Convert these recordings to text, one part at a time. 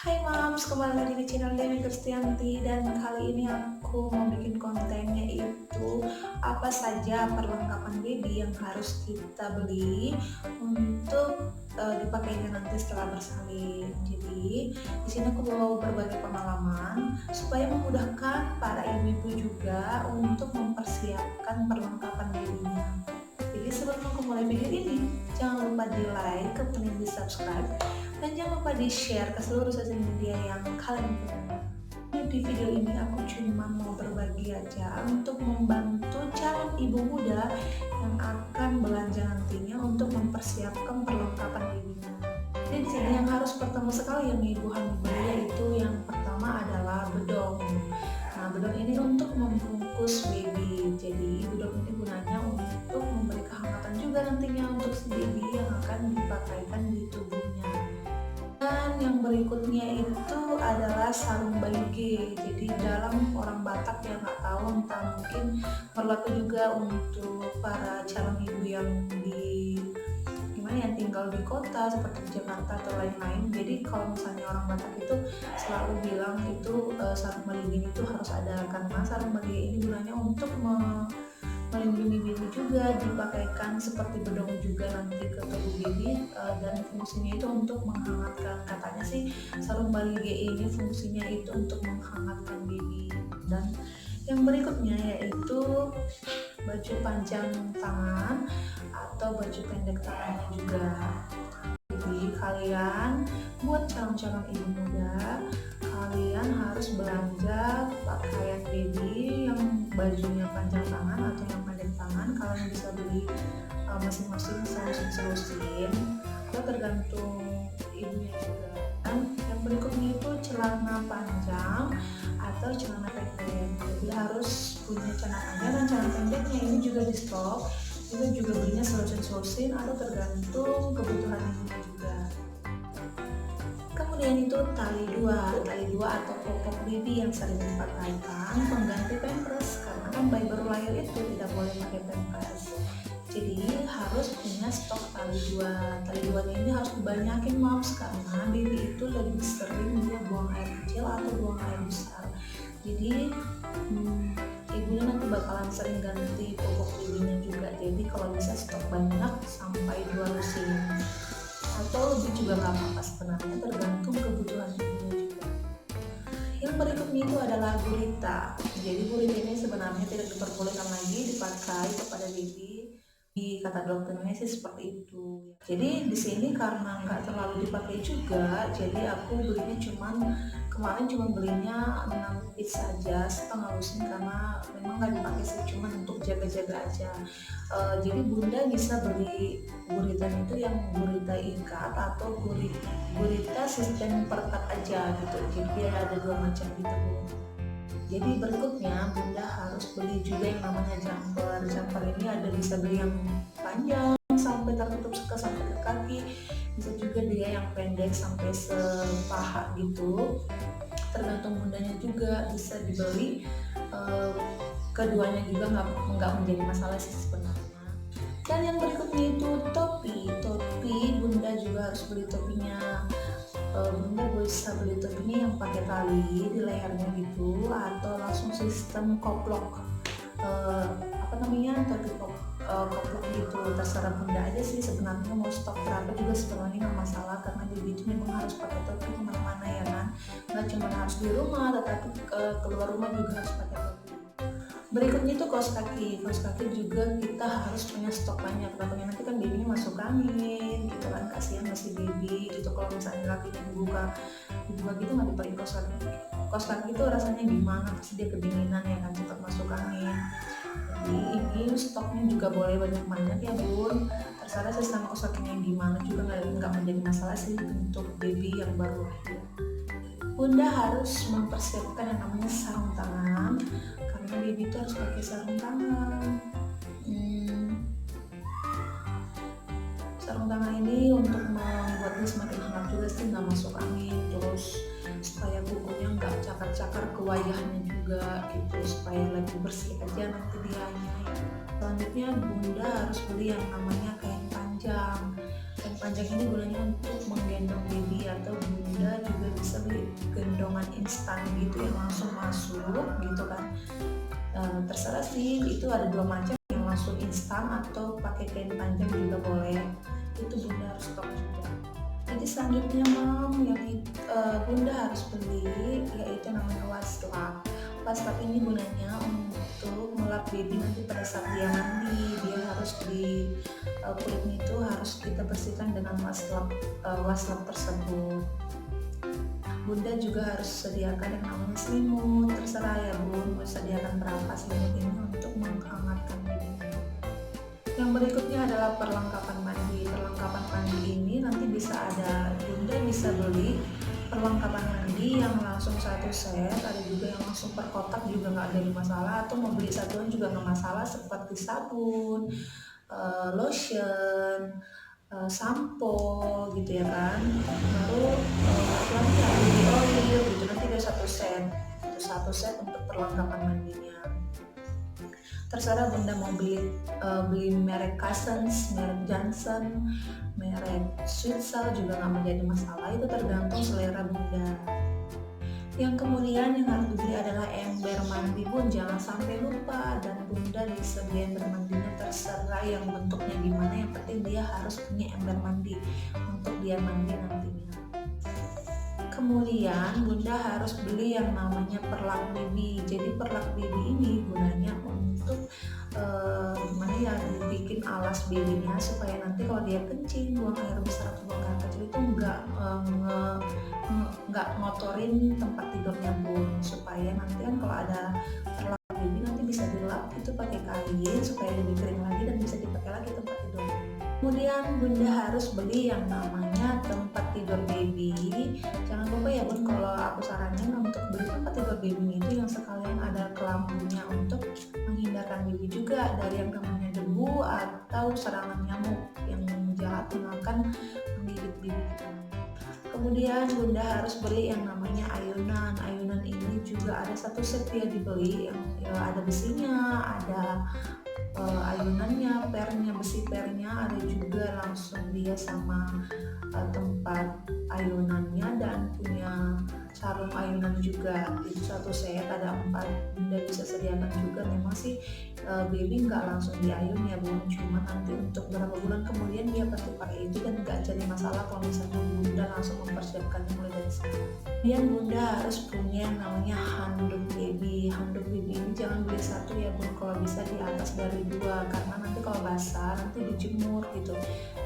Hai Mams, kembali lagi di channel Dewi Kristianti dan kali ini aku mau bikin kontennya itu apa saja perlengkapan baby yang harus kita beli untuk dipakainya nanti setelah bersalin. Jadi di sini aku mau berbagi pengalaman supaya memudahkan para ibu-ibu juga untuk mempersiapkan perlengkapan babynya. Jadi sebelum aku mulai video ini, jangan lupa di like, kemudian di subscribe, dan jangan lupa di-share ke seluruh sosial media yang kalian punya. Di video ini aku cuma mau berbagi aja untuk membantu calon ibu muda yang akan belanja nantinya untuk mempersiapkan perlengkapan babynya. Jadi di sini yang harus pertama sekali yang ibu harus beli yaitu yang pertama adalah bedong. Nah, bedong ini untuk membungkus baby. Jadi bedong ini gunanya untuk memberi kehangatan juga nantinya untuk si baby yang akan dipakaikan di tubuhnya. Dan yang berikutnya itu adalah sarung bayi G. Jadi dalam orang Batak yang nggak tahu, entah mungkin berlaku juga untuk para calon ibu yang yang tinggal di kota seperti di Jakarta atau lain-lain. Jadi kalau misalnya orang Batak itu selalu bilang itu sarung bayi itu harus ada, karena sarung bayi ini gunanya untuk melindungi baby juga, dipakaikan seperti bedong juga nanti ke tubuh baby, dan fungsinya itu untuk menghangatkan. Katanya sih sarung bayi ini fungsinya itu untuk menghangatkan baby. Dan yang berikutnya yaitu baju panjang tangan atau baju pendek tangannya juga. Jadi kalian buat calon-calon ibu muda, kalian harus belanja pakaian baby yang bajunya panjang tangan atau yang pendek tangan. Kalian bisa beli masing-masing selusin atau tergantung ibunya juga. Dan yang berikutnya itu celana panjang atau celana pendek. Jadi harus punya celana panjang dan celana pendeknya ini juga di stok. Itu juga belinya selusin atau tergantung kebutuhan ibunya juga. Kemudian itu tali dua atau popok baby yang sering dipakaikan pengganti pampers, karena kan bayi baru lahir itu tidak boleh pakai pampers. Jadi harus punya stok tali dua. Tali duanya ini harus dibanyakin Moms, karena baby itu lebih sering dia buang air kecil atau buang air besar. Jadi ibunya nanti bakalan sering ganti popok babynya juga. Jadi kalau bisa stok banyak sampai 2 lusin atau lebih juga nggak apa-apa sebenarnya, tergantung kebutuhan ibunya juga. Yang berikutnya itu adalah gurita. Jadi gurita ini sebenarnya tidak diperbolehkan lagi dipakai kepada baby. Di kata dokternya sih seperti itu. Jadi di sini karena nggak terlalu dipakai juga, jadi aku belinya kemarin cuma belinya 6 piece saja, setengah lusin, karena memang nggak dipakai sih, cuma untuk jaga-jaga aja. Jadi bunda bisa beli gurita itu yang gurita ikat atau gurita sistem perekat aja gitu. Jadi ada 2 macam gitu. Jadi berikutnya bunda harus beli juga yang namanya jumper. Jumper ini ada bisa beli yang panjang sampai tertutup sampai ke kaki, bisa juga dia yang pendek sampai sepaha gitu. Tergantung bundanya juga bisa dibeli. Keduanya juga nggak menjadi masalah sih sebenarnya. Dan yang berikutnya itu topi. Bunda juga harus beli topinya. Bunda bisa beli topinya yang pakai tali di lehernya gitu, atau langsung sistem koplok, topi koplok gitu. Terserah bunda aja sih sebenarnya, mau stok berapa juga sebenarnya nggak masalah, karena baby itu memang harus pakai topi kemana-mana ya kan, nggak cuma harus di rumah tetapi keluar rumah juga harus pakai topi. Berikutnya itu kaos kaki juga kita harus punya stok banyak, takutnya nanti kan babynya masuk angin gitu kan, kasihan masih baby gitu. Kalau misalnya kakinya dibuka gitu nggak dipakai kaos kaki itu rasanya gimana, pasti dia kedinginan ya kan, cepat masuk angin. Jadi ini stoknya juga boleh banyak ya bun, terserah sistem kaos kakinya gimana juga nggak menjadi masalah sih untuk baby yang baru lahir. Bunda harus mempersiapkan yang namanya sarung tangan, karena baby itu harus pakai sarung tangan. Sarung tangan ini untuk membuatnya semakin hangat juga sih, nggak masuk angin, terus supaya kukunya nggak cakar-cakar ke wajahnya juga gitu, supaya lebih bersih aja nanti dianya. Selanjutnya bunda harus beli yang namanya kain panjang. Kain panjang ini gunanya untuk menggendong baby, atau bunda juga bisa beli gendongan instan gitu yang langsung masuk gitu kan. Terserah sih, itu ada 2 macam, yang langsung instan atau pakai kain panjang juga boleh. Itu Bunda harus stok juga. Jadi selanjutnya yang Bunda harus beli yaitu namanya wastafel. Wastafel ini gunanya untuk melap baby nanti pada saat dia mandi. Dia harus kulitnya itu harus kita bersihkan dengan wastafel tersebut. Bunda juga harus sediakan yang namanya selimut, terserah ya Bun mau sediakan berapa selimut ini untuk menghangatkan babynya. Yang berikutnya adalah perlengkapan mandi. Perlengkapan mandi ini nanti Bunda bisa beli perlengkapan mandi yang langsung satu set, ada juga yang langsung per kotak juga nggak ada masalah, atau mau beli satuan juga nggak masalah, seperti sabun, lotion, sampo gitu ya kan, baru lagi body oil gitu, nanti ada satu set untuk perlengkapan mandinya. Terserah Bunda mau beli merek Cousins, merek Johnson, merek Switzel juga nggak menjadi masalah, itu tergantung selera Bunda. Yang kemudian yang harus dibeli adalah ember mandi Bun, jangan sampai lupa, dan Bunda disediain ember mandinya terserah yang bentuknya gimana, yang penting dia harus punya ember mandi untuk dia mandi nantinya. Kemudian Bunda harus beli yang namanya perlak baby. Jadi perlak baby ini gunanya untuk gimana ya, dibikin alas babynya supaya nanti kalau dia kencing, buang air besar atau buang air kecil itu nggak ngotorin tempat tidurnya Bun, supaya nanti kan kalau ada perlak baby nanti bisa dilap itu pakai kain supaya lebih kering lagi dan bisa dipakai lagi tempat tidur. Kemudian Bunda harus beli yang namanya tempat tidur baby. Jangan lupa ya Bun, kalau aku saranin untuk beli tempat tidur baby itu yang sekalian ada kelambunya untuk menghindarkan baby juga dari yang namanya debu atau serangan nyamuk yang jahat yang akan menggigit baby kita. Kemudian Bunda harus beli yang namanya ayunan. Ayunan ini juga ada satu set dia dibeli, yang ada besinya, ada ayunannya, besi pernya, ada juga langsung dia sama tempat ayunannya dan punya sarung ayunan juga. Itu satu set ada 4. Bunda bisa sediakan juga. Memang sih baby nggak langsung diayun ya Bun, cuma nanti untuk beberapa bulan kemudian dia pasti pakai itu dan nggak jadi masalah kalau misalnya Bunda langsung mempersiapkan mulai dari sekarang. Kemudian Bunda harus punya yang namanya handuk baby. Handuk baby ini jangan beli satu ya Bun, kalau bisa di atas dari 2, karena nanti kalau basah nanti dijemur gitu.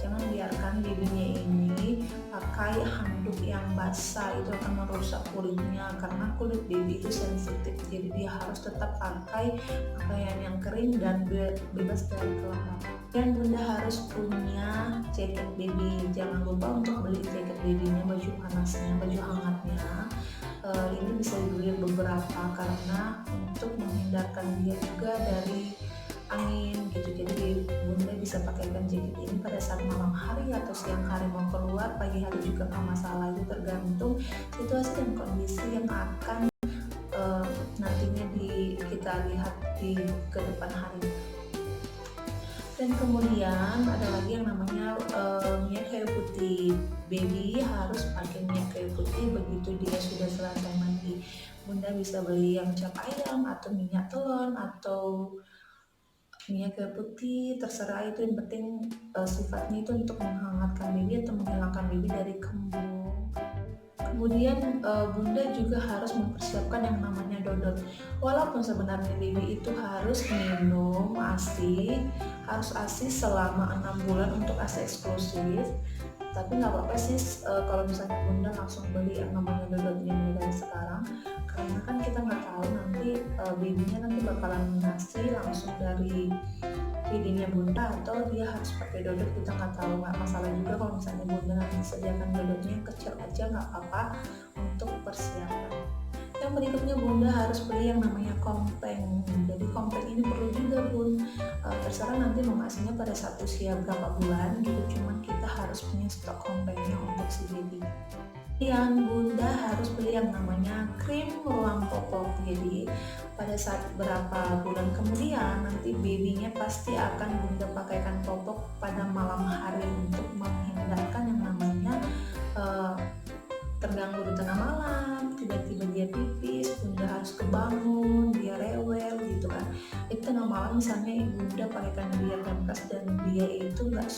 Jangan biarkan babynya ini pakai handuk yang basah, itu akan merusak kulitnya, karena kulit baby itu sensitif, jadi dia harus tetap pakai pakaian yang kering dan bebas dari kelembapan. Dan Bunda harus punya jaket baby. Jangan lupa untuk beli jaket babynya, baju panasnya, baju hangatnya. Ini bisa dibeli beberapa karena untuk menghindarkan dia juga dari angin gitu. Jadi Bunda bisa pakaikan jaket ini pada saat malam hari atau siang hari mau keluar, pagi hari juga nggak masalah. Itu tergantung situasi dan kondisi yang akan nantinya kita lihat di ke depan hari. Dan kemudian ada lagi yang namanya minyak kayu putih. Baby harus pakai minyak kayu putih begitu dia sudah selesai mandi. Bunda bisa beli yang cap ayam atau minyak telon atau minyak kayu putih, terserah, itu yang penting sifatnya itu untuk menghangatkan baby atau menghilangkan baby dari kembung. Kemudian Bunda juga harus mempersiapkan yang namanya dodot. Walaupun sebenarnya baby itu harus minum ASI selama 6 bulan untuk ASI eksklusif, tapi nggak apa-apa sih kalau misalnya Bunda langsung beli yang namanya dodotnya dari sekarang, karena kan kita nggak tahu nanti babynya nanti bakalan ngasih langsung dari feedingnya Bunda atau dia harus pakai dodot, kita nggak tahu. Nggak masalah juga kalau misalnya Bunda nanti sediakan dodotnya yang kecil aja, nggak apa-apa untuk persiapan. Yang berikutnya Bunda harus beli yang namanya kompreng. Jadi kompreng ini perlu juga Bun, terserah nanti mau ngasihnya pada saat usia berapa bulan gitu, cuman kita harus punya stok komprengnya untuk si baby. Yang Bunda harus beli yang namanya krim ruam popok. Jadi pada saat berapa bulan kemudian nanti babynya pasti akan Bunda pakaikan popok pada malam hari untuk menghindarkan yang namanya terganggu di tengah malam, tiba-tiba dia pipis, bunda harus kebangun, dia rewel gitu kan. Di tengah malam misalnya ibunda pakaikan dia pampers dan dia itu nggak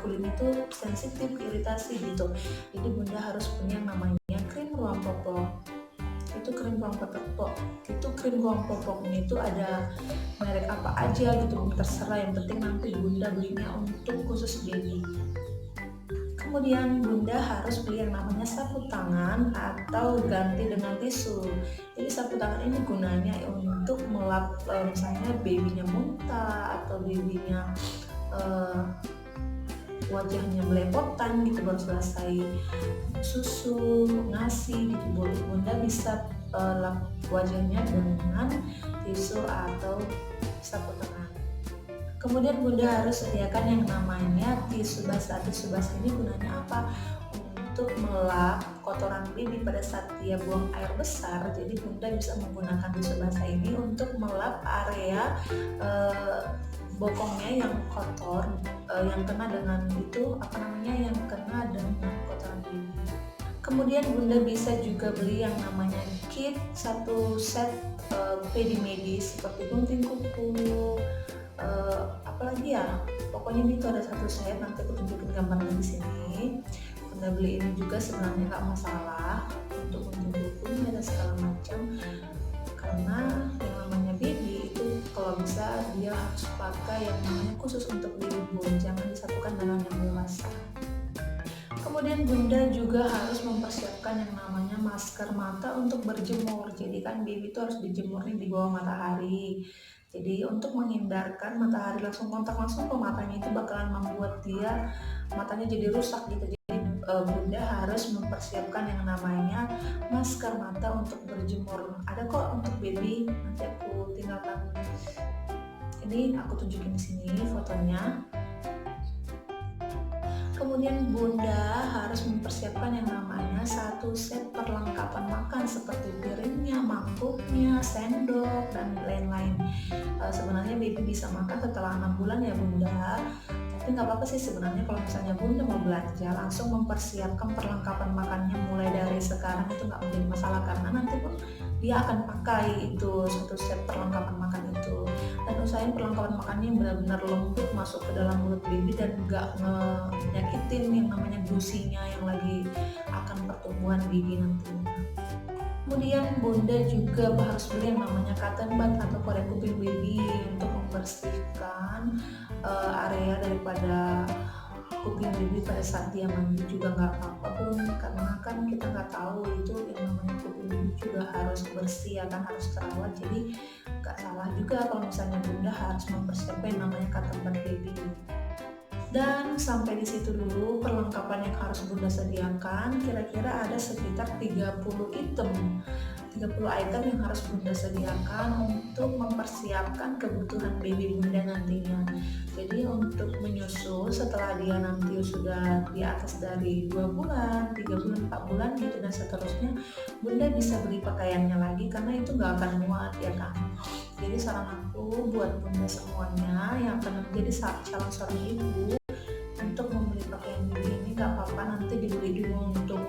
kulitnya itu sensitif, iritasi gitu. Jadi bunda harus punya yang namanya krim ruang popok. Itu krim ruang popok, itu krim ruang popoknya itu ada merek apa aja gitu, terserah, yang penting nanti bunda belinya untuk khusus baby. Kemudian bunda harus beli yang namanya sapu tangan atau ganti dengan tisu. Jadi sapu tangan ini gunanya untuk melap misalnya babynya muntah atau babynya wajahnya belepotan gitu baru selesai susu, nasi gitu, bunda bisa lap wajahnya dengan tisu atau sapu tangan. Kemudian bunda harus sediakan yang namanya tisu basah. Tisu basah ini gunanya apa? Untuk melap kotoran baby pada saat dia buang air besar. Jadi bunda bisa menggunakan tisu basah ini untuk melap area bokongnya yang kotor, yang kena dengan itu yang kena dengan kotoran baby. Kemudian bunda bisa juga beli yang namanya kit, satu set pedi medis seperti gunting kuku, apalagi ya, pokoknya ini tuh ada satu set, nanti aku tunjukin gambarnya di sini. Bunda beli ini juga sebenarnya nggak masalah untuk gunting kuku, ini ada segala macam, karena yang namanya baby itu kalau bisa dia harus pakai yang namanya khusus untuk baby boom, jangan disatukan dengan yang dewasa. Kemudian bunda juga harus mempersiapkan yang namanya masker mata untuk berjemur. Jadi kan baby itu harus dijemur di bawah matahari. Jadi untuk menghindarkan matahari langsung kontak langsung ke matanya, itu bakalan membuat dia matanya jadi rusak gitu. Jadi bunda harus mempersiapkan yang namanya masker mata untuk berjemur. Ada kok untuk baby, nanti aku tinggalkan. Ini aku tunjukin di sini fotonya. Kemudian bunda harus mempersiapkan yang namanya satu set perlengkapan makan seperti piringnya, mangkuknya, sendok, dan lain-lain. Sebenarnya baby bisa makan setelah 6 bulan ya bunda, tapi nggak apa-apa sih sebenarnya kalau misalnya bunda mau belanja langsung mempersiapkan perlengkapan makannya mulai dari sekarang, itu nggak menjadi masalah karena nanti pun dia akan pakai itu satu set perlengkapan makan itu. Dan usahain perlengkapan makannya yang benar-benar lembut masuk ke dalam mulut baby dan nggak nyakitin yang namanya gusinya yang lagi akan pertumbuhan baby nantinya. Kemudian bunda juga harus beli yang namanya cotton bud atau korek kuping baby untuk membersihkan area daripada kuping baby pada saat dia mandi juga nggak apa-apa pun, karena kan kita nggak tahu itu yang namanya kuping baby juga harus bersih ya kan, harus terawat. Jadi nggak salah juga kalau misalnya bunda harus mempersiapkan yang namanya cotton bud baby. Dan sampai di situ dulu perlengkapan yang harus bunda sediakan. Kira-kira ada sekitar 30 item yang harus bunda sediakan untuk mempersiapkan kebutuhan baby bunda nantinya. Jadi untuk menyusu setelah dia nanti sudah di atas dari 2 bulan, 3 bulan, 4 bulan gitu dan seterusnya, bunda bisa beli pakaiannya lagi karena itu nggak akan muat ya kan. Jadi saran aku buat bunda semuanya yang akan menjadi calon seorang ibu, untuk membeli pakaian baby ini gak apa-apa, nanti dibeli dulu untuk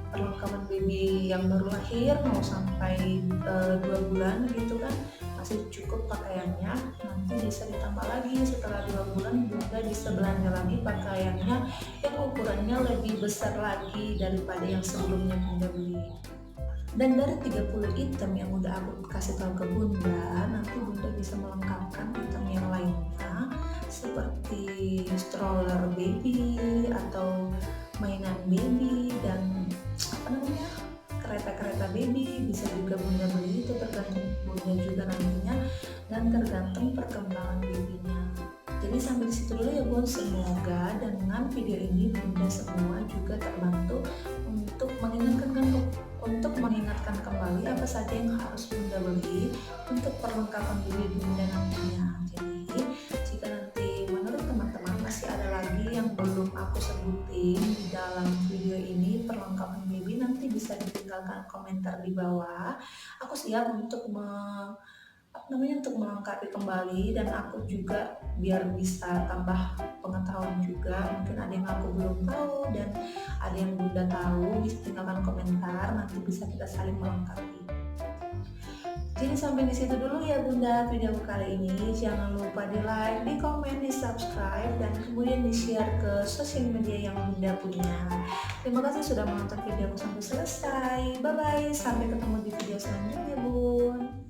perlengkapan baby yang baru lahir mau sampai 2 bulan gitu kan, masih cukup pakaiannya. Nanti bisa ditambah lagi setelah 2 bulan, bunda bisa belanja lagi pakaiannya yang ukurannya lebih besar lagi daripada yang sebelumnya bunda beli. Dan dari 30 item yang udah aku kasih tahu ke bunda, nanti bunda bisa melengkapkan item yang lainnya seperti stroller baby atau mainan baby dan kereta-kereta baby bisa juga bunda beli, itu tergantung bunda juga nantinya dan tergantung perkembangan babynya. Jadi sampai di situ dulu ya bun, semoga dengan video ini bunda semua juga terbantu untuk mengingatkan kembali apa saja yang harus bunda beli untuk perlengkapan baby bunda nantinya. Jadi jika nanti menurut teman-teman masih ada lagi yang belum aku sebutin di dalam video ini perlengkapan baby, nanti bisa ditinggalkan komentar di bawah. Aku siap untuk untuk melengkapi kembali, dan aku juga biar bisa tambah pengetahuan juga. Mungkin ada yang aku belum tahu dan ada yang Bunda tahu, bisa tinggalkan komentar, nanti bisa kita saling melengkapi. Jadi sampai di situ dulu ya Bunda video kali ini. Jangan lupa di like, di komen, di subscribe, dan kemudian di share ke sosial media yang Bunda punya. Terima kasih sudah menonton videoku sampai selesai. Bye bye, sampai ketemu di video selanjutnya Bun.